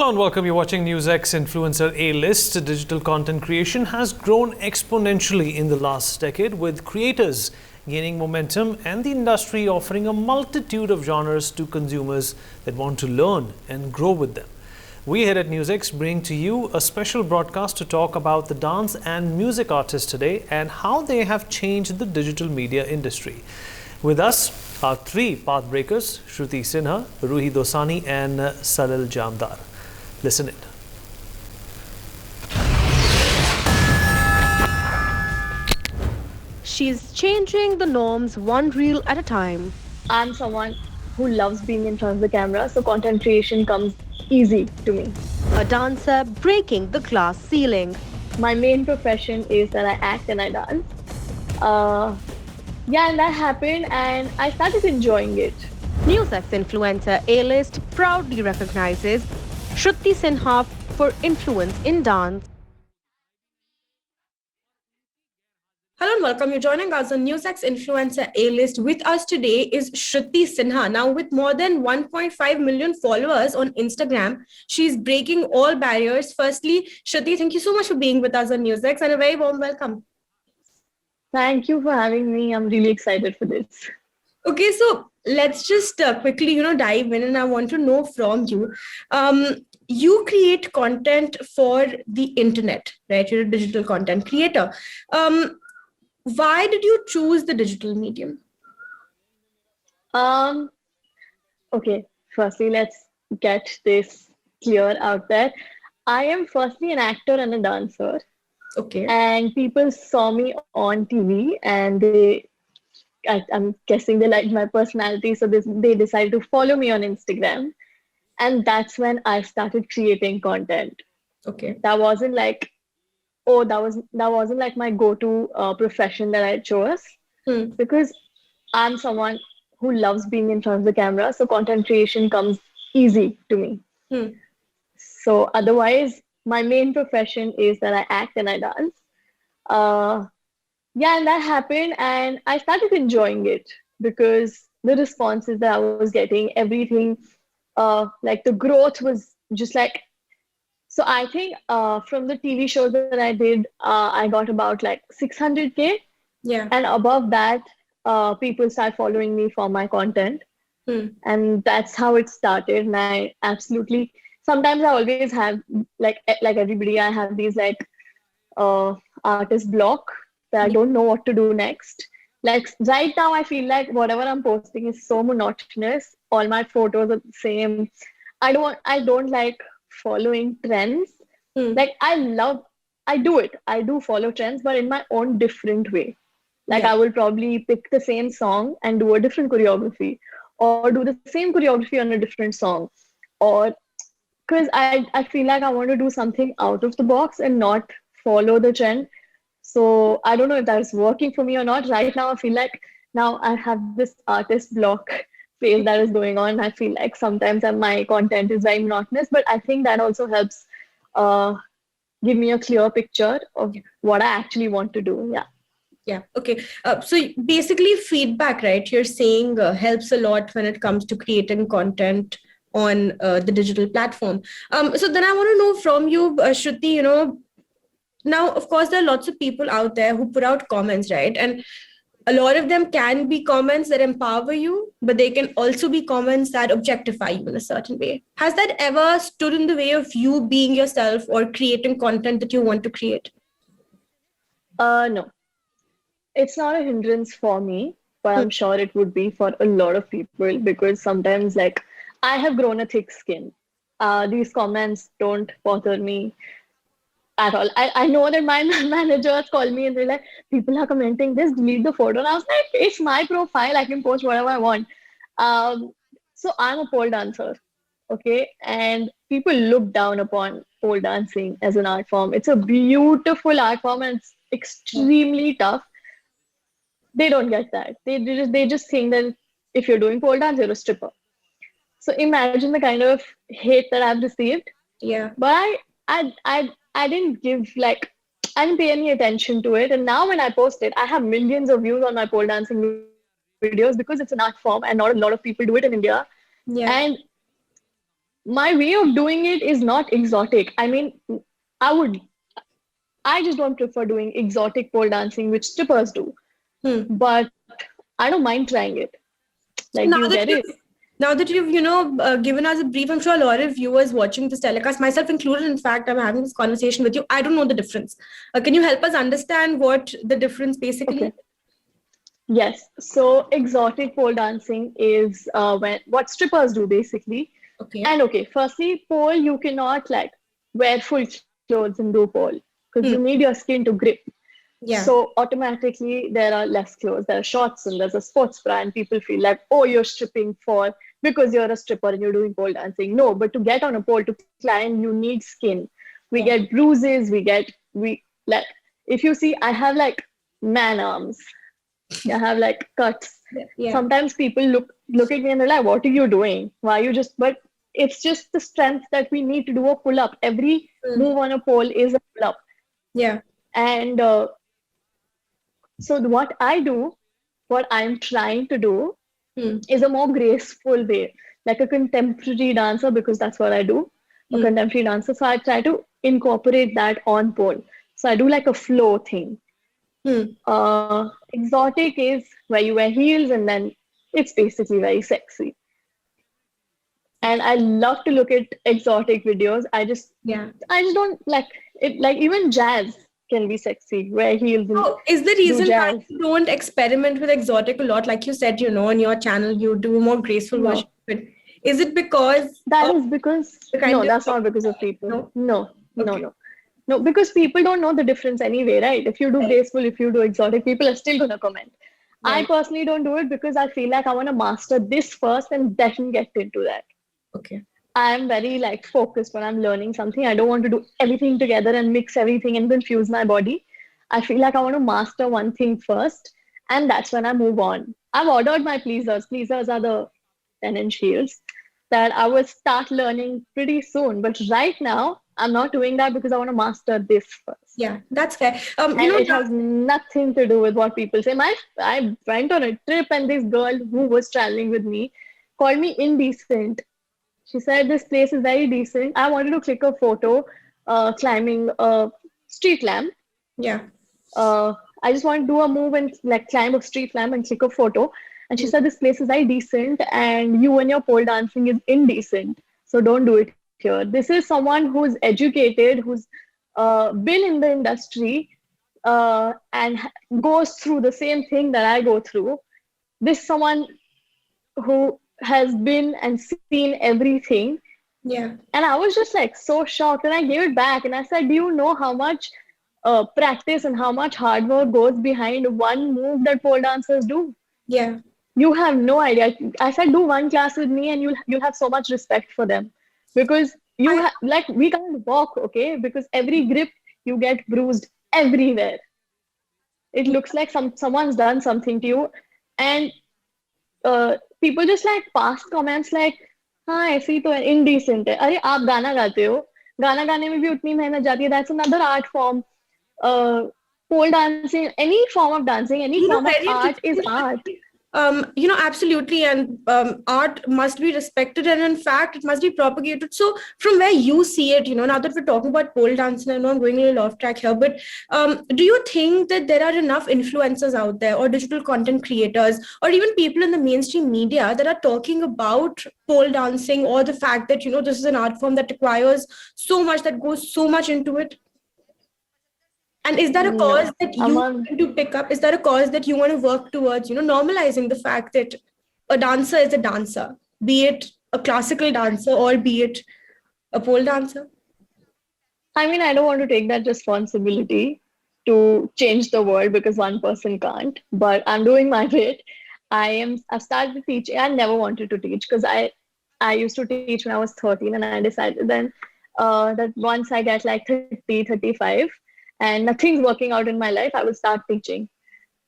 Hello and welcome. You're watching NewsX Influencer A-List. Digital content creation has grown exponentially in the last decade, with creators gaining momentum and the industry offering a multitude of genres to consumers that want to learn and grow with them. We here at NewsX bring to you a special broadcast to talk about the dance and music artists today and how they have changed the digital media industry. With us are three pathbreakers: Shruti Sinha, Ruhee Dosani and Salil Jamdar. Listen in. She's changing the norms one reel at a time. I'm someone who loves being in front of the camera, so content creation comes easy to me. A dancer breaking the glass ceiling. My main profession is that I act and I dance. And that happened and I started enjoying it. NewsX Influencer A-List proudly recognizes Shruti Sinha for influence in dance. Hello and welcome. You're joining us on NewsX Influencer A-List. With us today is Shruti Sinha. Now, with more than 1.5 million followers on Instagram, she's breaking all barriers. Firstly, Shruti, thank you so much for being with us on NewsX and a very warm welcome. Thank you for having me. I'm really excited for this. Okay, so let's just quickly, dive in, and I want to know from you. You create content for the internet, right? You're a digital content creator. Why did you choose the digital medium? Okay, firstly, let's get this clear out there. I am firstly an actor and a dancer. Okay. And people saw me on TV and I'm guessing they liked my personality. So they decided to follow me on Instagram. And that's when I started creating content. Okay. That wasn't like my go-to profession that I chose, because I'm someone who loves being in front of the camera. So content creation comes easy to me. So otherwise, my main profession is that I act and I dance. And that happened and I started enjoying it because the responses that I was getting, everything, like the growth was just like, so I think from the TV shows that I did, I got about like 600K. Yeah. And above that, people start following me for my content. And that's how it started. And I absolutely, sometimes I always have, like everybody, I have these like artist block that I don't know what to do next. Like right now, I feel like whatever I'm posting is so monotonous. All my photos are the same. I don't like following trends. Like I do follow trends, but in my own different way. Like I will probably pick the same song and do a different choreography, or do the same choreography on a different song, or because I feel like I want to do something out of the box and not follow the trend. So I don't know if that's working for me or not. Right now, I feel like now I have this artist block phase that is going on. I feel like sometimes my content is very monotonous, but I think that also helps give me a clear picture of what I actually want to do. Yeah. Yeah. Okay. So basically feedback, right? You're saying helps a lot when it comes to creating content on the digital platform. So then I want to know from you, Shruti, now, of course, there are lots of people out there who put out comments, right? And a lot of them can be comments that empower you, but they can also be comments that objectify you in a certain way. Has that ever stood in the way of you being yourself or creating content that you want to create? No, it's not a hindrance for me, but I'm sure it would be for a lot of people, because sometimes, like, I have grown a thick skin. These comments don't bother me at all. I know that my managers call me and they're like, people are commenting this, delete the photo. And I was like, it's my profile. I can post whatever I want. So I'm a pole dancer. Okay. And people look down upon pole dancing as an art form. It's a beautiful art form and it's extremely tough. They don't get that. They just think that if you're doing pole dance, you're a stripper. So imagine the kind of hate that I've received. Yeah. But I didn't I didn't pay any attention to it. And now when I post it, I have millions of views on my pole dancing videos because it's an art form and not a lot of people do it in India. Yeah. And my way of doing it is not exotic. I mean, I would, I just don't prefer doing exotic pole dancing, which strippers do. Hmm. But I don't mind trying it. So Like, do you get it? now that you've given us a brief, I'm sure a lot of viewers watching this telecast, myself included, in fact, I'm having this conversation with you, I don't know the difference. Can you help us understand what the difference basically is? Okay. Yes. So exotic pole dancing is when what strippers do basically. Okay. And okay, firstly, pole you cannot like wear full clothes and do pole because you Hmm. need your skin to grip. Yeah. So automatically there are less clothes. There are shorts and there's a sports bra, and people feel like, oh, you're stripping for because you're a stripper and you're doing pole dancing. No, but to get on a pole to climb, you need skin. We Yeah. get bruises. We like if you see, I have like man arms. I have like cuts. Yeah. Sometimes people look at me and they're like, "What are you doing? Why are you just?" But it's just the strength that we need to do a pull up. Every Hmm. move on a pole is a pull up, Yeah. and so what I do, what I'm trying to do, Hmm. is a more graceful way, like a contemporary dancer, because that's what I do, a Hmm. contemporary dancer. So I try to incorporate that on pole. So I do like a flow thing. Hmm. Exotic is where you wear heels and then it's basically very sexy. And Okay. I love to look at exotic videos. Yeah. I just don't like it. Like even jazz can be sexy. Wear heels and Oh, is the do reason why jazz. you don't experiment with exotic a lot? Like you said, on your channel, you do a more graceful version No, of it. Is it because that of is because the kind no, of, that's not because of people. no? No, no, Okay. no. No, because people don't know the difference anyway, right? If you do Right. graceful, if you do exotic, people are still gonna comment. I Right. personally don't do it because I feel like I want to master this first and then get into that. Okay. I'm very like focused when I'm learning something. I don't want to do everything together and mix everything and confuse my body. I feel like I want to master one thing first, and that's when I move on. I've ordered my pleasers. Pleasers are the 10-inch heels that I will start learning pretty soon. But right now, I'm not doing that because I want to master this first. Yeah, that's fair. And it has nothing to do with what people say. I went on a trip and this girl who was traveling with me called me indecent. She said this place is very decent. I wanted to click a photo climbing a street lamp. Yeah. Uh, I just want to do a move and like climb a street lamp and click a photo. And she Hmm. said this place is very decent and you and your pole dancing is indecent. So don't do it here. This is someone who's educated, who's been in the industry and goes through the same thing that I go through. This someone who has been and seen everything. Yeah. And I was just like so shocked. And I gave it back and I said, do you know how much practice and how much hard work goes behind one move that pole dancers do? Yeah. You have no idea. I said, do one class with me and you'll have so much respect for them. Because I like we can't walk, okay? Because every grip you get bruised everywhere. It looks like someone's done something to you. And people just like past comments like हाँ ऐसे ही तो है indecent है अरे आप गाना गाते हो गाना गाने में भी उतनी मेहनत जाती है that's another art form pole dancing any form of dancing any form of very art is interesting. art. Absolutely, and art must be respected, and in fact, it must be propagated. So, from where you see it, now that we're talking about pole dancing, I know I'm going a little off track here, but do you think that there are enough influencers out there, or digital content creators, or even people in the mainstream media that are talking about pole dancing, or the fact that this is an art form that requires so much, that goes so much into it? And is that a cause No, that you among want to pick up? Is that a cause that you want to work towards, normalizing the fact that a dancer is a dancer, be it a classical dancer or be it a pole dancer? I mean I don't want to take that responsibility to change the world because one person can't but I'm doing my bit. I've started teaching. I never wanted to teach because I used to teach when I was 13 and I decided then that once I get like 30, 35 and nothing's working out in my life, I will start teaching.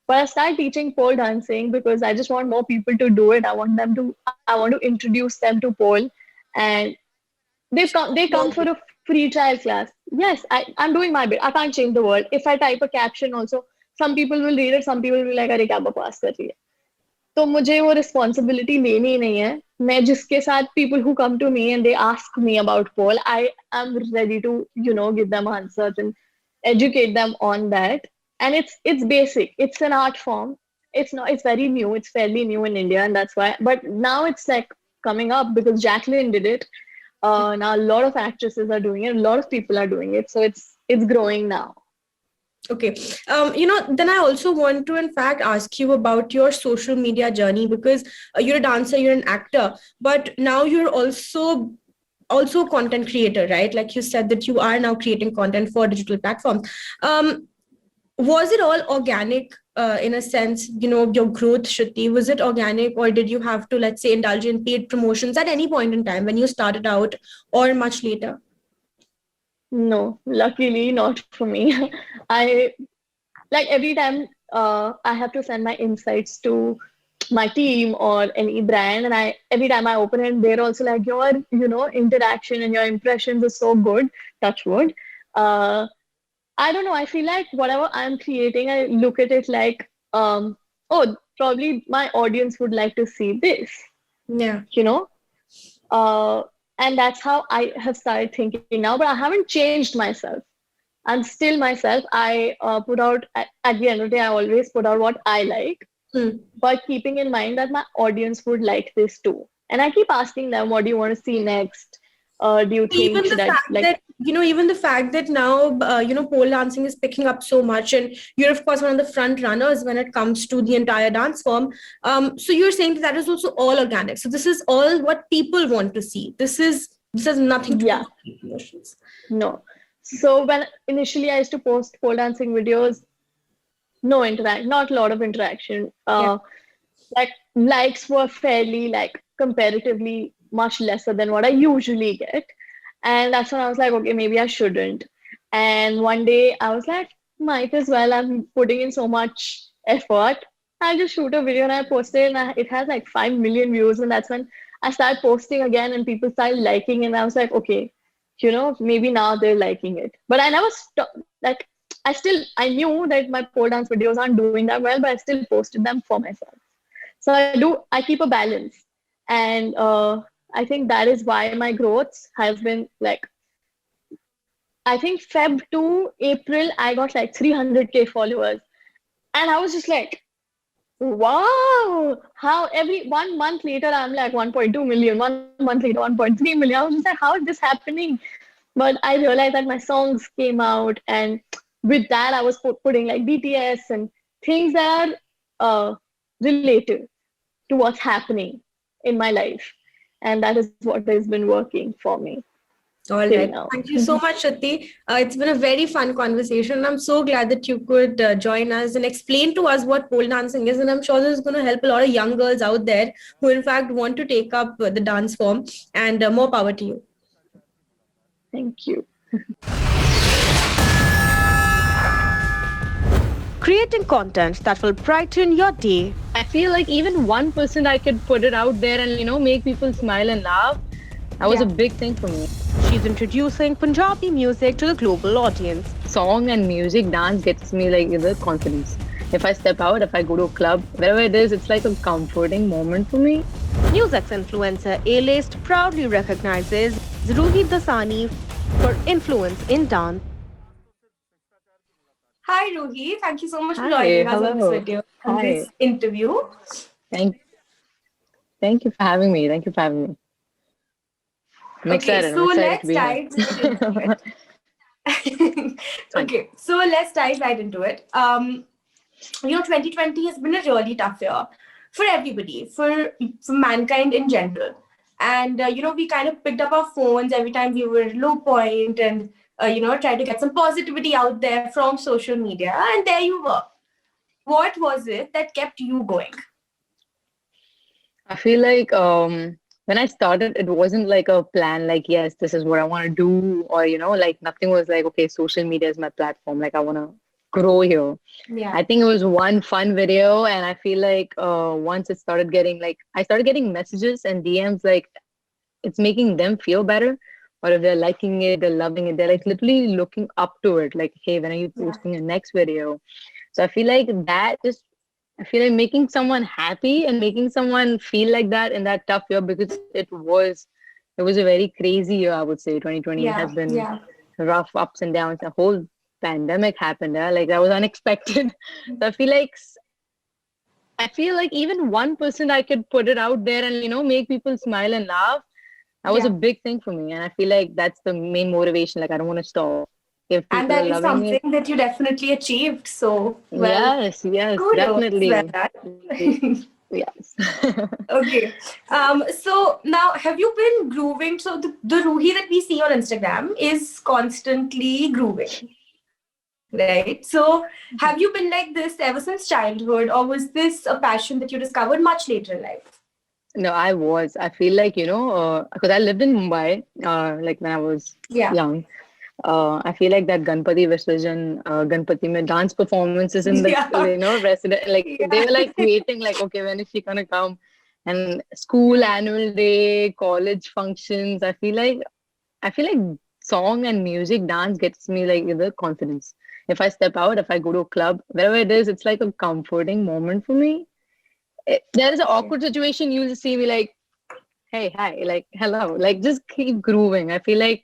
But I started teaching pole dancing because I just want more people to do it. I want to introduce them to pole and they come for a free trial class. Yes, I'm doing my bit. I can't change the world. If I type a caption also, some people will read it, some people will be like, "Arey kya bakwas kar rahi hai." तो मुझे वो responsibility लेनी ही नहीं है. मैं जिसके साथ people who come to me and they ask me about pole, I am ready to, give them answers and educate them on that. And it's basic. It's an art form. It's very new. It's fairly new in India, and that's why. But now it's like coming up because Jacqueline did it. Now a lot of actresses are doing it. A lot of people are doing it. So it's growing now. Okay. Then I also want to, in fact, ask you about your social media journey, because you're a dancer, you're an actor, but now you're also a content creator, right? Like you said that you are now creating content for digital platforms. Was it all organic in a sense, your growth, Shruti? Was it organic, or did you have to, let's say, indulge in paid promotions at any point in time when you started out or much later? No, luckily not for me. I like every time I have to send my insights to my team or any brand, and I every time I open it, they're also like your interaction and your impressions are so good. Touch wood. Uh, I don't know. I feel like whatever I'm creating, I look at it like, oh, probably my audience would like to see this, Yeah. you know? Uh, and that's how I have started thinking now, but I haven't changed myself. I'm still myself. I put out, at the end of the day, I always put out what I like, but keeping in mind that my audience would like this too. And I keep asking them, what do you want to see next? Do you think, Even the should I fact like, that even the fact that now pole dancing is picking up so much, and you're of course one of the front runners when it comes to the entire dance form. So you're saying that is also all organic. So this is all what people want to see. This has nothing to do yeah, with emotions. no. So when initially I used to post pole dancing videos, not a lot of interaction. Yeah. Like likes were fairly like comparatively much lesser than what I usually get. And that's when I was like, okay, maybe I shouldn't. And one day I was like, might as well. I'm putting in so much effort. I'll just shoot a video and I posted it, and it has like 5 million views. And that's when I started posting again and people started liking. And I was like, okay, maybe now they're liking it. But I never stopped. Like, I knew that my pole dance videos aren't doing that well, but I still posted them for myself. So I keep a balance. And I think that is why my growth has been like, I think Feb to April, I got like 300K followers. And I was just like, wow, how every 1 month later, I'm like 1.2 million, 1 month later, 1.3 million. I was just like, how is this happening? But I realized that my songs came out, and with that, I was putting like BTS and things that are related to what's happening in my life. And that is what has been working for me All till right. now. Thank you so much, Shruti. It's been a very fun conversation. I'm so glad that you could join us and explain to us what pole dancing is. And I'm sure this is going to help a lot of young girls out there who, in fact, want to take up the dance form. And more power to you. Thank you. Creating content that will brighten your day. I feel like even 1% I could put it out there and, make people smile and laugh. That was a big thing for me. She's introducing Punjabi music to the global audience. Song and music, dance gets me like the confidence. If I step out, if I go to a club, wherever it is, it's like a comforting moment for me. NewsX influencer A-list proudly recognizes Ruhee Dosani for influence in dance. Hi, Ruhee. Thank you so much for Hi, joining us on this hello. video, on Hi. this interview. Thank you for having me. Thank you for having me. I'm excited. So I'm excited let's to be dive here. into it. Okay, so let's dive right into it. 2020 has been a really tough year for everybody, for mankind in general. And, we kind of picked up our phones every time we were at low point and, tried to get some positivity out there from social media. And there you were. What was it that kept you going? I feel like when I started, it wasn't like a plan, like, yes, this is what I want to do, or, like nothing was like, okay, social media is my platform, like I want to grow here. Yeah. I think it was one fun video, and I feel like once it started getting like, I started getting messages and DMs, like it's making them feel better, or if they're liking it, they're loving it, they're like literally looking up to it, like, hey, when are you posting your next video? So I feel like that just I feel like making someone happy and making someone feel like that in that tough year, because it was a very crazy year, I would say. 2020 has Yeah, been yeah. rough ups and downs. The whole pandemic happened. Like that was unexpected. So I feel like even 1% I could put it out there and make people smile and laugh. That was a Yeah. big thing for me, and I feel like that's the main motivation. Like I don't want to stop. If And people are that is loving it, something that you definitely achieved. So, well, yes, yes, kudos. Well definitely, done. yes. Okay. So now have you been grooving? So the Ruhi that we see on Instagram is constantly grooving, right? So have you been like this ever since childhood, or was this a passion that you discovered much later in life? No, I was. I feel like, because I lived in Mumbai, like when I was Yeah. young. I feel like that Ganpati Visarjan, Ganpati mein dance performances in the, Yeah. resident, like they Yeah. were like waiting, like, okay, when is she gonna come? And school annual day, college functions. I feel like song and music, dance gets me like the confidence. If I step out, if I go to a club, wherever it is, it's like a comforting moment for me. There is an Okay. awkward situation, you'll just see me like, hey, hi, like, hello, like, just keep grooving. I feel like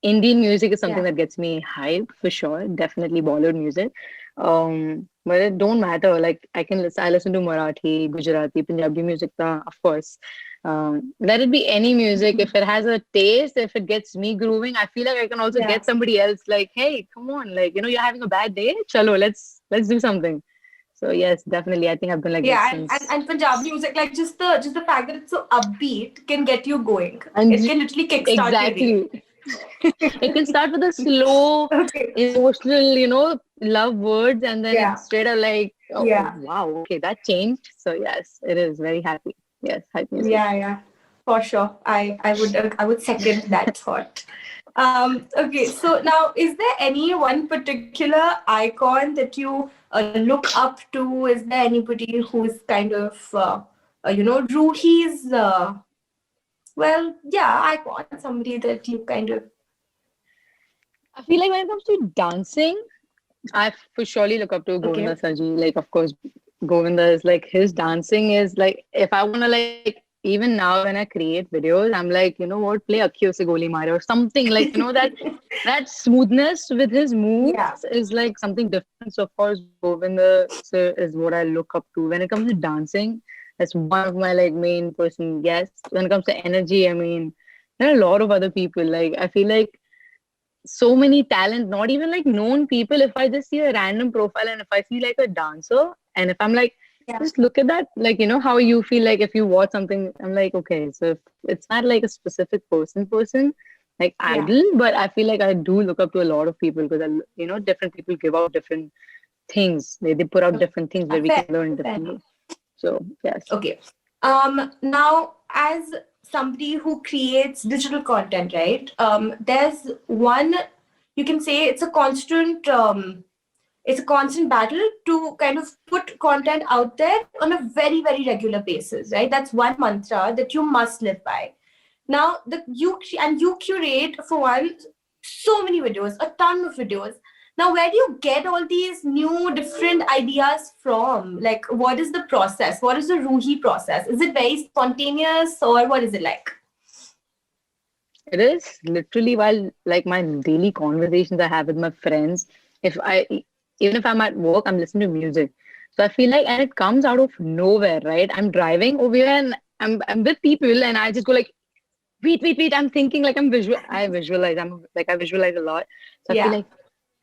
Indian music is something Yeah. that gets me hyped for sure. Definitely Bollywood music. But it don't matter. Like I listen to Marathi, Gujarati, Punjabi music, of course. Let it be any music. If it has a taste, if it gets me grooving, I feel like I can also Yeah. get somebody else. Like, hey, come on, like you're having a bad day. Chalo, let's do something. So yes, definitely. I think I've been like this Yeah, and, and, since. and Punjabi music, like just the fact that it's so upbeat can get you going. And It can literally kickstart your day. exactly. It can start with a slow, Okay. emotional, love words, and then Yeah. it's straight up like, oh, Yeah. wow, okay, that changed. So yes, it is very happy. Yes, hype music. Yeah, yeah, for sure. I would second that thought. Okay, so now is there any one particular icon that you look up to? Is there anybody who's kind of Ruhi's well, yeah, icon, somebody that you kind of I feel like when it comes to dancing, I for surely look up to Govinda okay. Saji. Like, of course, Govinda is like his dancing is like if I wanna like even now when I create videos, I'm like, you know what, play Akhiyo se goli mare or something like that smoothness with his Yeah. moves is like something different. So of course, Govinda sir is what I look up to when it comes to dancing. That's one of my like main person. Yes, when it comes to energy, I mean, there are a lot of other people. Like I feel like so many talent, not even like known people. If I just see a random profile and if I see like a dancer and if I'm like, Yeah. just look at that, like, how you feel like if you watch something, I'm like, okay, so if it's not like a specific person, like Yeah. idol, but I feel like I do look up to a lot of people because, different people give out different things. They put out different things where we Fair, can learn fair. differently. So, yes. Okay. Now, as somebody who creates digital content, right? There's one, you can say it's a constant battle to kind of put content out there on a very, very regular basis, right? That's one mantra that you must live by. Now, you curate for one so many videos, a ton of videos. Now, where do you get all these new different ideas from? Like, what is the process? What is the Ruhi process? Is it very spontaneous or what is it like? It is literally while like my daily conversations I have with my friends. If I even if I'm at work, I'm listening to music. So I feel like, and it comes out of nowhere, right? I'm driving over here and I'm with people, and I just go like, wait. I'm thinking like I visualize. I visualize a lot. So I feel Yeah. like,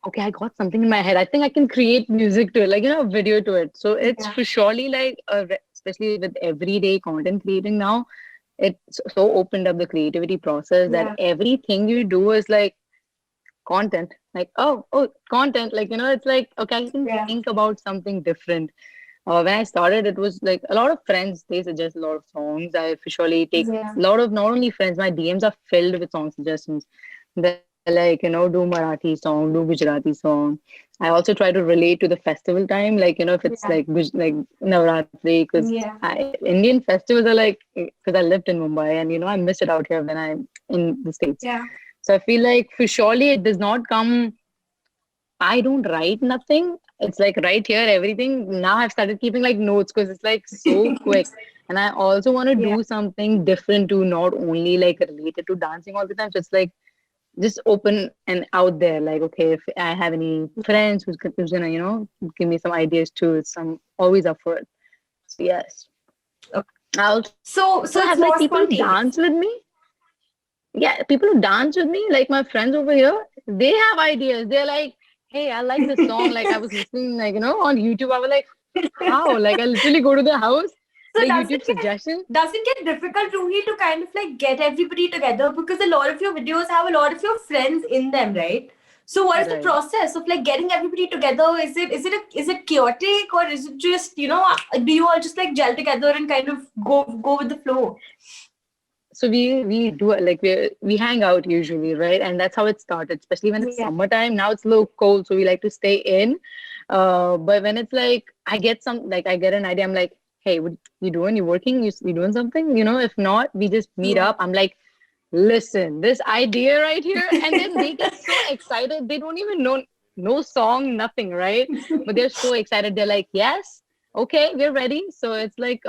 okay, I got something in my head. I think I can create music to it, like a video to it. So it's Yeah. for surely like, especially with everyday content creating now, it's so opened up the creativity process that Yeah. everything you do is like content. Like, oh, content. Like, it's like, okay, I can Yeah. think about something different. When I started, it was like a lot of friends, they suggest a lot of songs. I usually take Yeah. a lot of, not only friends, my DMs are filled with song suggestions. They're like, do Marathi song, do Gujarati song. I also try to relate to the festival time, like, if it's Yeah. like like Navratri, because Yeah. Indian festivals are like, because I lived in Mumbai and, I miss it out here when I'm in the States. Yeah. So I feel like for surely it does not come I don't write nothing. It's like right here, everything. Now I've started keeping like notes because it's like so quick. And I also want to Yeah. do something different too, not only like related to dancing all the time. So it's like just open and out there. Like, okay, if I have any friends who's gonna, give me some ideas too, it's I'm always up for it. So yes. Okay. I also So it's have like more people who spontaneous. dance with me. Yeah, people who dance with me, like my friends over here, they have ideas. They're like, hey, I like this song. Like I was listening, like, on YouTube. I was like, how? Like I literally go to the house, So like YouTube suggestions. does it get difficult, Ruhi, to kind of like get everybody together, because a lot of your videos have a lot of your friends in them, right? So what is the Right. process of like getting everybody together? Is it chaotic, or is it just, do you all just like gel together and kind of go with the flow? So we do it like we hang out usually, right? And that's how it started, especially when it's Yeah. summertime. Now it's a little cold, so we like to stay in. But when it's like I get an idea, I'm like, hey, what you doing? You working? You doing something? If not, we just meet Yeah. up. I'm like, listen, this idea right here, and then they get so excited. They don't even know no song, nothing, right? But they're so excited. They're like, yes, okay, we're ready. So it's like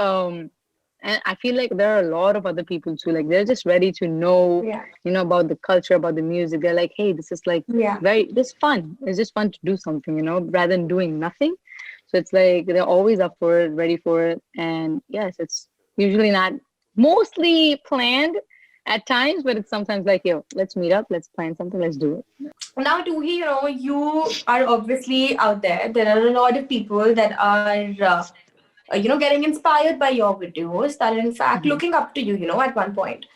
and I feel like there are a lot of other people too. Like they're just ready to know, Yeah. about the culture, about the music. They're like, hey, this is like Yeah. this fun. It's just fun to do something, rather than doing nothing. So it's like they're always up for it, ready for it. And yes, it's usually not mostly planned at times, but it's sometimes like, yo, let's meet up, let's plan something, let's do it. Now, Tuhi, you are obviously out there. There are a lot of people that are, getting inspired by your videos, that are in fact Mhm. looking up to you, at one point.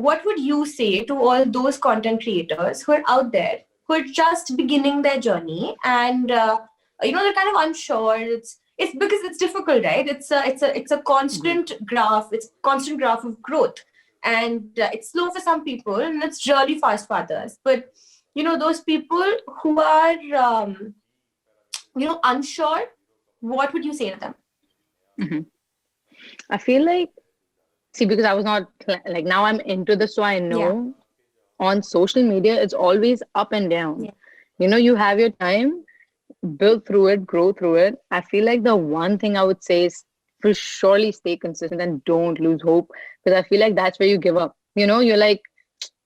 What would you say to all those content creators who are out there, who are just beginning their journey, and they're kind of unsure? It's because it's difficult, right? It's a Mhm. constant graph. It's constant graph of growth, and it's slow for some people, and it's really fast for others. But those people who are unsure, what would you say to them? Mhm. I feel like, see, because I was not like now I'm into this, so I Yeah. know on social media it's always up and down. Yeah. You have your time, build through it, grow through it. I feel like the one thing I would say is for surely stay consistent and don't lose hope, because I feel like that's where you give up. You're like,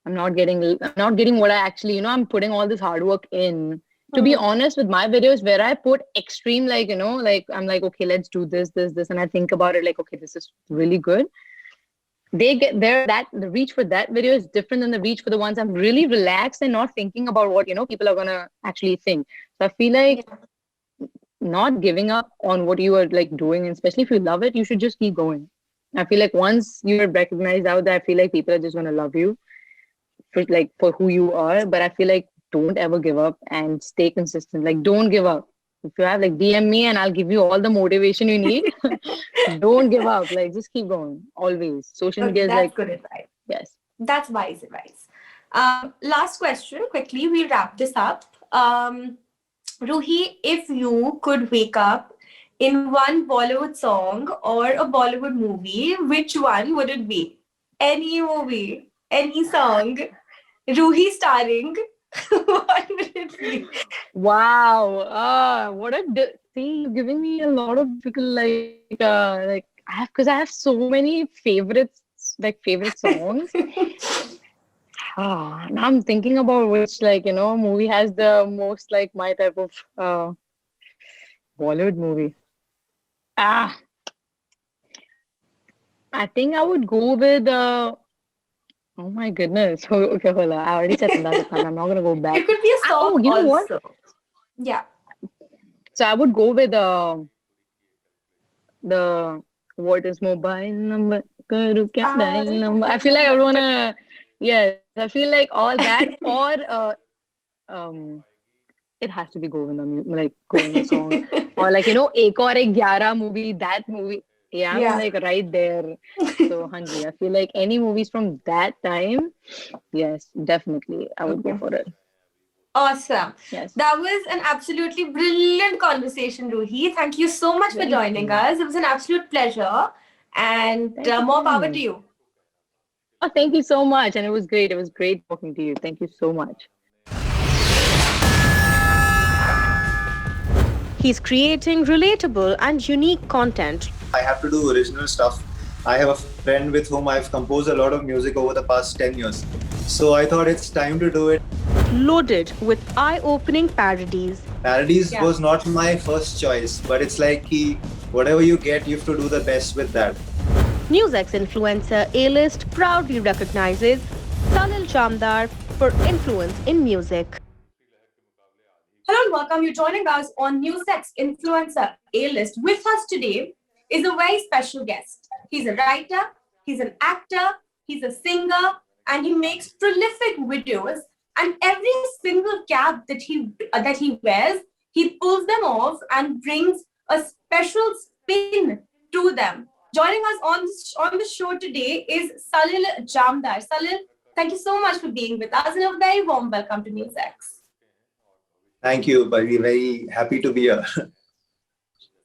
I'm not getting what I actually, I'm putting all this hard work in. To be Hmm. honest, with my videos, where I put extreme, like, like I'm like, okay, let's do this, and I think about it like, okay, this is really good. They get there, that the reach for that video is different than the reach for the ones I'm really relaxed and not thinking about what, people are gonna actually think. So I feel like Yeah. not giving up on what you are like doing, and especially if you love it, you should just keep going. I feel like once you're recognized out there, I feel like people are just gonna love you for who you are. But I feel like don't ever give up and stay consistent. Like don't give up. If you have, like, DM me and I'll give you all the motivation you need. Don't give up. Like just keep going. Always. Social Okay, media is like, that's good advice. yes. That's wise advice. Last question, quickly, we'll wrap this up. Ruhi, if you could wake up in one Bollywood song or a Bollywood movie, which one would it be? Any movie, any song, Ruhi starring, what would it be? Wow. What a see, you're giving me a lot of difficult like I have so many favorites, like favorite songs. Now I'm thinking about which, like, movie has the most like my type of Bollywood movie. Ah, I think I would go with oh my goodness. Okay, hold on. I already said Tanda Satana. I'm not gonna go back. It could be a Oh, song you know what? also. Yeah. So I would go with the what is mobile number? Karo kya dial number? I feel like I wanna, yes, I feel like all that, or it has to be Govinda, like Govinda song, or like Ek Aur Ek 11 movie, that movie. Yeah, I'm Yeah. like right there. So, Hanji, I feel like any movies from that time, yes, definitely, I would go Okay. for it. Awesome. Yes, That was an absolutely brilliant conversation, Ruhi. Thank you so much for thank joining you, us. It was an absolute pleasure. And thank you for more having power to me. you. Oh, thank you so much, and it was great. It was great talking to you. Thank you so much. He's creating relatable and unique content. I have to do original stuff. I have a friend with whom I've composed a lot of music over the past 10 years. So I thought it's time to do it. Loaded with eye-opening parodies. Parodies was not my first choice, but it's like whatever you get, you have to do the best with that. NewsX influencer A-list proudly recognizes Salil Jamdar for influence in music. Hello and welcome. You're joining us on NewsX Influencer A-List. With us today is a very special guest. He's a writer, he's an actor, he's a singer, and he makes prolific videos. And every single cap that he wears, he pulls them off and brings a special spin to them. Joining us on the show today is Salil Jamdar. Salil, thank you so much for being with us and a very warm welcome to NewsX. Thank you, buddy. Very happy to be here.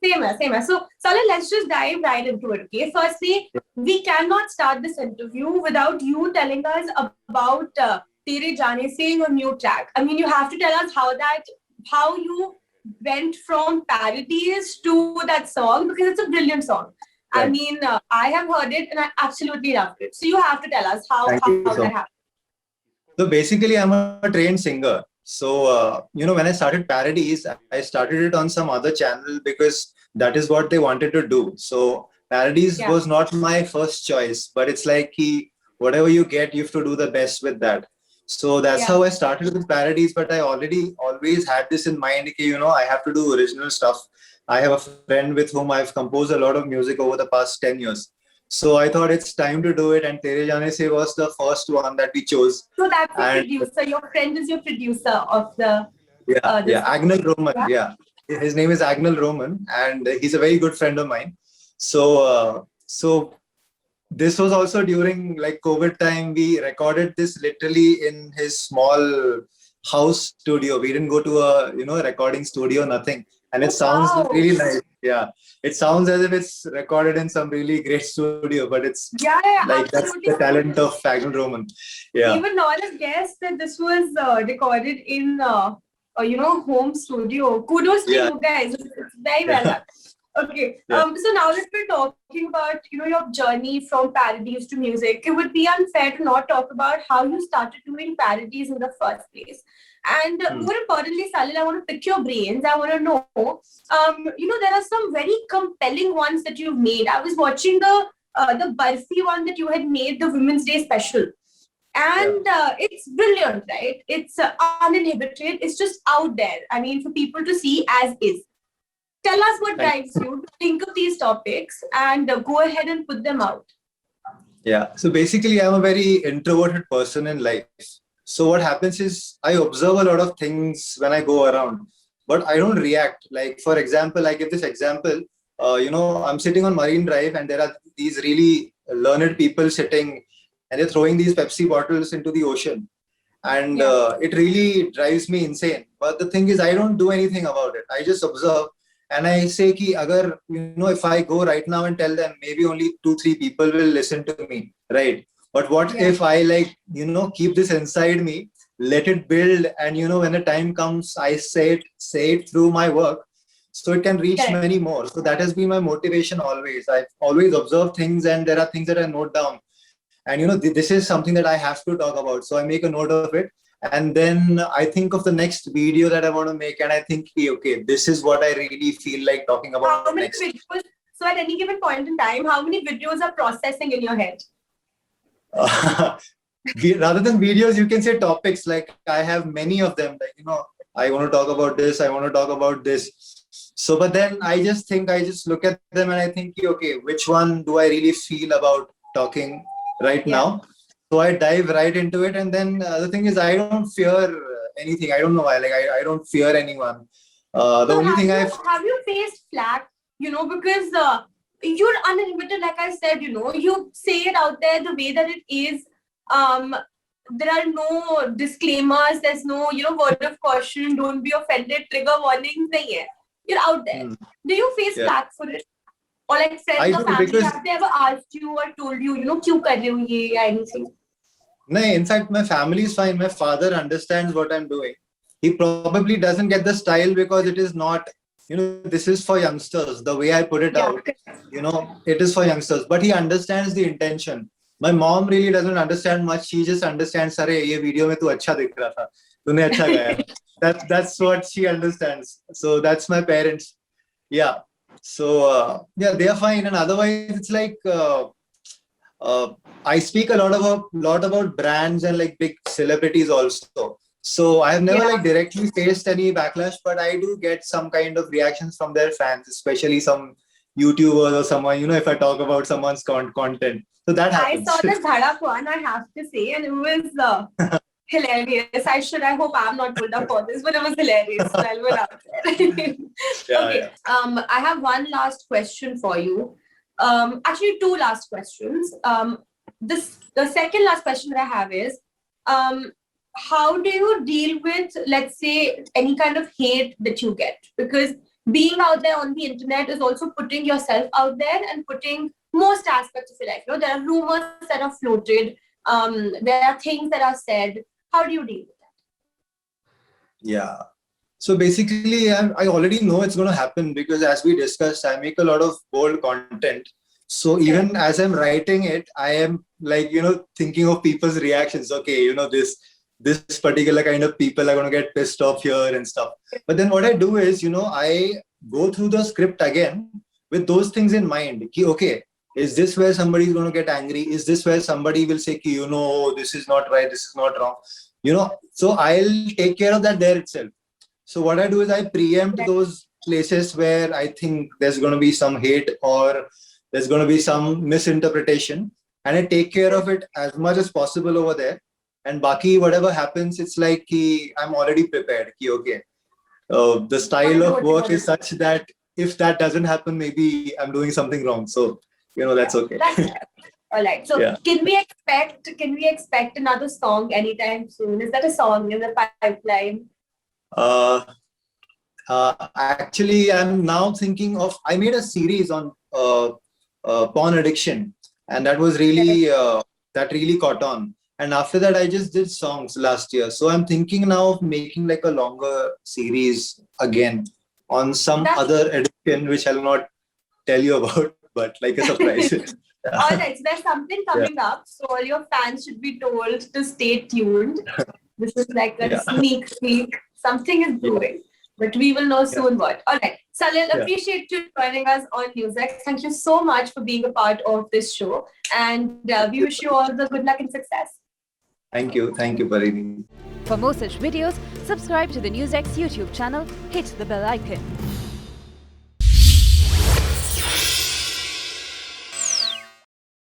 Same here. So, Salil, let's just dive right into it, okay? Firstly, we cannot start this interview without you telling us about Tere Jaane Se, your new track. I mean, you have to tell us how you went from parodies to that song, because it's a brilliant song. Right. I mean, I have heard it and I absolutely loved it. So you have to tell us how that happened. So basically, I'm a trained singer. So, when I started parodies, I started it on some other channel because that is what they wanted to do. So parodies was not my first choice, but it's like whatever you get, you have to do the best with that. So that's how I started with parodies, but I always had this in mind, I have to do original stuff. I have a friend with whom I've composed a lot of music over the past 10 years. So I thought it's time to do it, and Tere Jaane Se was the first one that we chose. So that's the producer. Your friend is your producer of the... Agnel Roman. Yeah. His name is Agnel Roman, and he's a very good friend of mine. So this was also during like COVID time. We recorded this literally in his small house studio. We didn't go to a recording studio, nothing. And it sounds really nice. Yeah. It sounds as if it's recorded in some really great studio, but it's like that's the talent of Agnel Roman. Yeah. Even no one has guessed that this was recorded in home studio. Kudos to you guys. It's very well done. Okay. So now that we're talking about your journey from parodies to music, it would be unfair to not talk about how you started doing parodies in the first place. And more importantly, Salil, I want to pick your brains. I want to know, there are some very compelling ones that you've made. I was watching the Barfi one that you had made, the Women's Day special. And it's brilliant, right? It's uninhibited. It's just out there. I mean, for people to see as is. Tell us what drives you to think of these topics and go ahead and put them out. Yeah. So basically, I'm a very introverted person in life. So what happens is I observe a lot of things when I go around, but I don't react. Like, for example, I give this example, I'm sitting on Marine Drive and there are these really learned people sitting and they're throwing these Pepsi bottles into the ocean. And it really drives me insane. But the thing is, I don't do anything about it. I just observe and I say, if I go right now and tell them, maybe only 2-3 people will listen to me, right? But what if I keep this inside me, let it build, and when the time comes, I say it through my work, so it can reach many more. So that has been my motivation always. I've always observed things, and there are things that I note down, and this is something that I have to talk about. So I make a note of it, and then I think of the next video that I want to make, and I think, okay, this is what I really feel like talking about next. Videos, so at any given point in time, how many videos are processing in your head? Rather than videos, you can say topics. Like I have many of them. Like I want to talk about this. I want to talk about this. So, but then I just look at them and I think, okay, which one do I really feel about talking right now? So I dive right into it. And then the thing is, I don't fear anything. I don't know why. Like I don't fear anyone. Have you faced flack? Because you're uninhibited, like I said, you say it out there the way that it is. There are no disclaimers, there's no, word of caution, don't be offended, trigger warnings, you're out there. Do you face flack for it? Or like friends or family, have they ever asked you or told you, kyun kar rahe ho ye, or anything? No, in fact, my family is fine. My father understands what I'm doing. He probably doesn't get the style because it is not this is for youngsters. The way I put it out, it is for youngsters. But he understands the intention. My mom really doesn't understand much. She just understands, "Arey, ye video mein tu acha dikh raha tha. Tune acha gaya." That's what she understands. So that's my parents. Yeah. So they are fine. And otherwise, it's like I speak a lot about brands and like big celebrities also. So I have never like directly faced any backlash, but I do get some kind of reactions from their fans, especially some YouTubers or someone, if I talk about someone's content. So that happens. I saw the Dhadak one, I have to say, and it was hilarious. I hope I'm not pulled up for this, but it was hilarious. So I'll put out there. Okay. I have one last question for you. Actually, two last questions. The second last question that I have is, how do you deal with, let's say, any kind of hate that you get? Because being out there on the internet is also putting yourself out there and putting most aspects of your life. There are rumors that are floated. There are things that are said. How do you deal with that? Yeah. So basically, I already know it's going to happen because as we discussed, I make a lot of bold content. So even as I'm writing it, I am like, thinking of people's reactions. Okay, this particular kind of people are going to get pissed off here and stuff. But then what I do is, I go through the script again with those things in mind. Okay, is this where somebody is going to get angry? Is this where somebody will say, this is not right, this is not wrong? So I'll take care of that there itself. So what I do is I preempt those places where I think there's going to be some hate or there's going to be some misinterpretation, and I take care of it as much as possible over there. And baki, whatever happens, it's like I'm already prepared. Okay, the style of work is such that if that doesn't happen, maybe I'm doing something wrong. So that's okay. All right. So can we expect another song anytime soon? Is that a song in the pipeline? Actually, I'm now thinking of. I made a series on porn addiction, and that was really that really caught on. And after that, I just did songs last year. So I'm thinking now of making like a longer series again on some other addiction, which I'll not tell you about, but like a surprise. All right. So there's something coming up. So all your fans should be told to stay tuned. This is like a sneak peek. Something is brewing. But we will know soon what. All right. Salil, appreciate you joining us on NewsX. Thank you so much for being a part of this show. And we wish you all the good luck and success. Thank you. Thank you, Parini. For more such videos, subscribe to the NewsX YouTube channel, hit the bell icon.